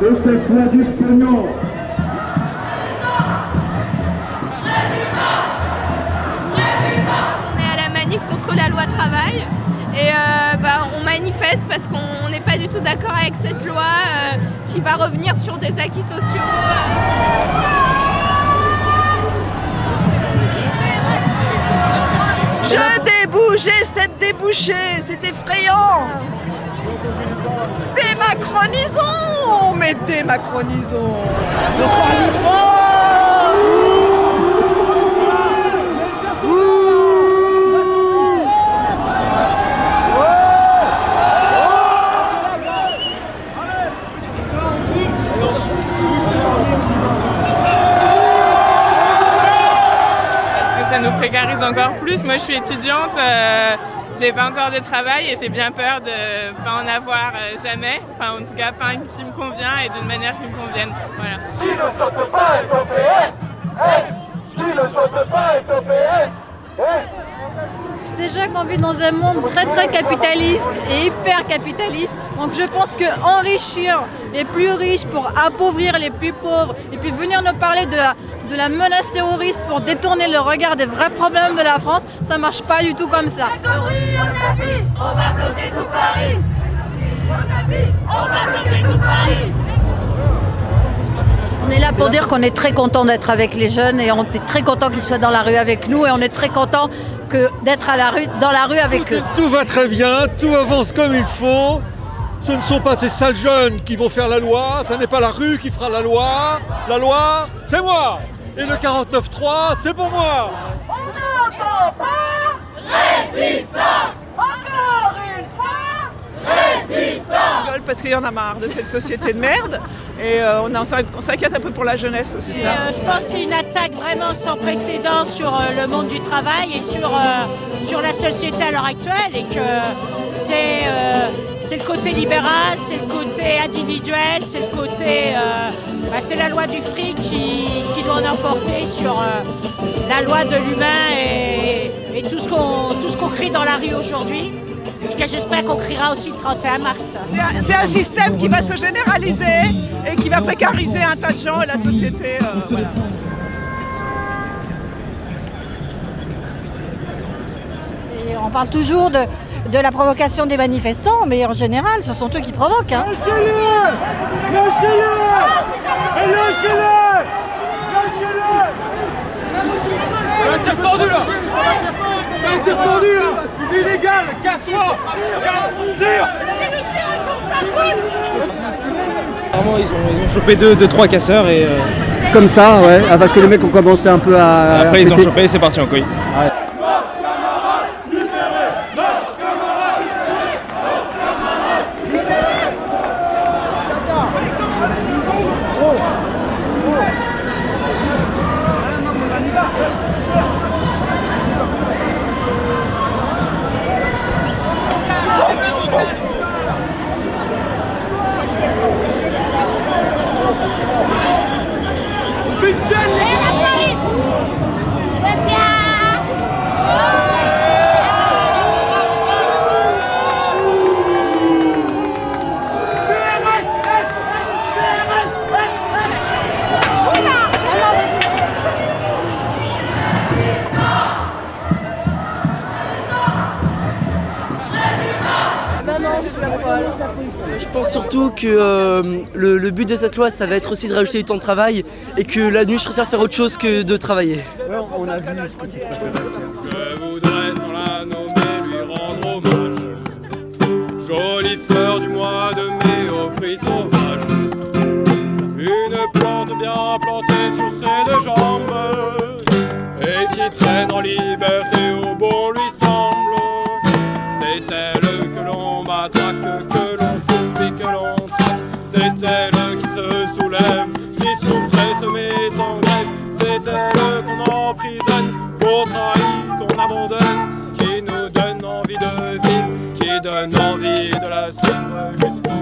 de cette loi du pognon. On est à la manif contre la loi travail et on manifeste parce qu'on n'est pas du tout d'accord avec cette loi qui va revenir sur des acquis sociaux. Je débouche, j'essaie de déboucher, c'est effrayant. Démacronisons, mais démacronisons. Ça nous précarise encore plus. Moi, je suis étudiante, j'ai pas encore de travail et j'ai bien peur de pas en avoir jamais. Enfin, en tout cas, pas un qui me convient et d'une manière qui me convienne. Voilà. Qui ne saute pas est au PS. Qui ne saute pas est au PS. Déjà qu'on vit dans un monde très capitaliste et hyper capitaliste, donc je pense que enrichir les plus riches pour appauvrir les plus pauvres et puis venir nous parler de la menace terroriste pour détourner le regard des vrais problèmes de la France, ça marche pas du tout comme ça. On va bloquer tout Paris. On va bloquer tout Paris. On est là pour dire qu'on est très content d'être avec les jeunes et on est très content qu'ils soient dans la rue avec nous et on est très content d'être dans la rue avec eux. Tout va très bien, tout avance comme il faut. Ce ne sont pas ces sales jeunes qui vont faire la loi, ce n'est pas la rue qui fera la loi. La loi, c'est moi. Et le 49.3, c'est pour moi. On n'entend pas. Résistance. Encore une fois. Résistance. On rigole parce qu'il y en a marre de cette société de merde et on s'inquiète un peu pour la jeunesse aussi. Je pense que c'est une attaque vraiment sans précédent sur le monde du travail et sur la société à l'heure actuelle et que c'est le côté libéral, c'est le côté individuel, c'est le côté... c'est la loi du fric qui doit en emporter sur la loi de l'humain et tout ce qu'on crie dans la rue aujourd'hui. Et que j'espère qu'on criera aussi le 31 mars. C'est un système qui va se généraliser et qui va précariser un tas de gens et la société. Voilà. Et on parle toujours de la provocation des manifestants, mais en général, ce sont eux qui provoquent. Hein. Lâchez-le. Lâchez-le. Et lâchez-le. Lâchez-le. Un tir tendu là. Un tir tendu là. C'est illégal. Casse-toi. Tire. Apparemment, ils ont chopé deux, trois casseurs et... Comme ça, ouais, parce que les mecs ont commencé un peu à... Après, ils ont chopé et c'est parti en couille. Ouais. Je pense surtout que le but de cette loi, ça va être aussi de rajouter du temps de travail et que la nuit, je préfère faire autre chose que de travailler. Ouais, on a vu ce que tu préférais faire. Je voudrais sans la nommer lui rendre hommage. Jolie fleur du mois de mai aux fruits sauvages. Une plante bien plantée sur ses deux jambes et qui traîne en liberté au bon lui semble. C'est elle que l'on matraque, que l'on poursuit, que l'on traque. C'est elle qui se soulève, qui souffre et se met en grève. C'est elle qu'on emprisonne, qu'on trahit, qu'on abandonne, qui nous donne envie de vivre, qui donne envie de la suivre jusqu'au